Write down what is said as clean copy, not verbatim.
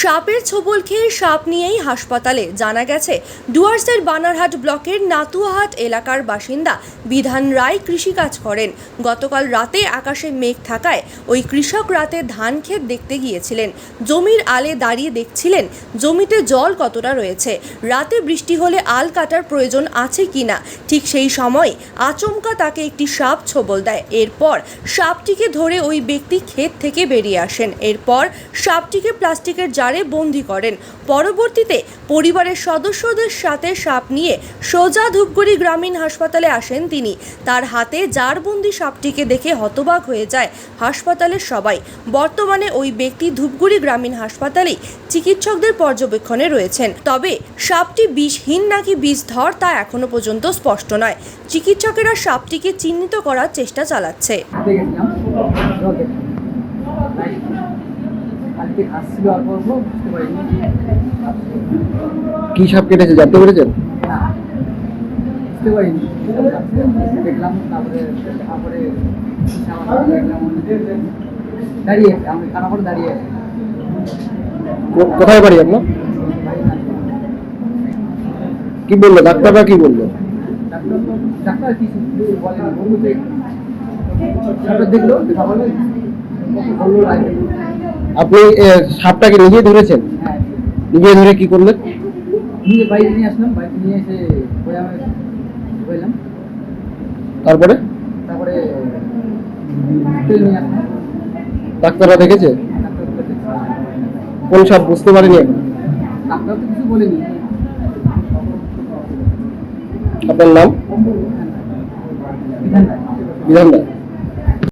সাপের ছোবল খেয়ে সাপ নিয়েই হাসপাতালে। জানা গেছে ডুয়ার্সের বানারহাট ব্লকের নাতুয়াহাট এলাকার বাসিন্দা বিধান রায় কৃষিকাজ করেন। গতকাল রাতে আকাশে মেঘ থাকায় ওই কৃষক রাতে ধান ক্ষেত দেখতে গিয়েছিলেন। জমির আলে দাঁড়িয়ে দেখছিলেন জমিতে জল কতটা রয়েছে, রাতে বৃষ্টি হলে আল কাটার প্রয়োজন আছে কিনা। ঠিক সেই সময় আচমকা তাকে একটি সাপ ছোবল দেয়। এরপর সাপটিকে ধরে ওই ব্যক্তি ক্ষেত থেকে বেরিয়ে আসেন। এরপর সাপটিকে প্লাস্টিকের জারে বন্দি করেন। পরবর্তীতে পরিবারের সদস্যদের সাথে সাপ নিয়ে সোজা ধূপগুড়ি গ্রামীণ হাসপাতালে আসেন তিনি। তার হাতে জারবন্দি সাপটিকে দেখে হতবাক হয়ে যায় হাসপাতালের সবাই। বর্তমানে ওই ব্যক্তি ধূপগুড়ি গ্রামীণ হাসপাতালেই চিকিৎসকদের পর্যবেক্ষণে রয়েছেন। তবে সাপটি বিষহীন নাকি বিষধর তা এখনো পর্যন্ত স্পষ্ট নয়। চিকিৎসকেরা সাপটিকে চিহ্নিত করার চেষ্টা চালাচ্ছে। কি সাপ কেটেছে জানতে পেরেছেন? দেখলাম, তারপরে দাঁড়িয়ে কোথায় বাড়ি আপনার? কি বললো ডাক্তাররা? কি বললো ডাক্তার? কিছু বলেনি, দেখলো আপনি সাপটাকে নিজে ধরেছেন? হ্যাঁ, নিজে ধরে কি করলেন? নিজে বাইরে নিয়ে আসলাম, বাইরে নিয়ে এসে বললাম, তারপরে তারপরে তেল নিয়ে আসলাম। ডাক্তাররা দেখেছে? কোন সাপ বুঝতে পারেনি এখন? ডাক্তার তো কিছু বলেনি। আপনার নাম? বিধান রায়। বিধান রায়।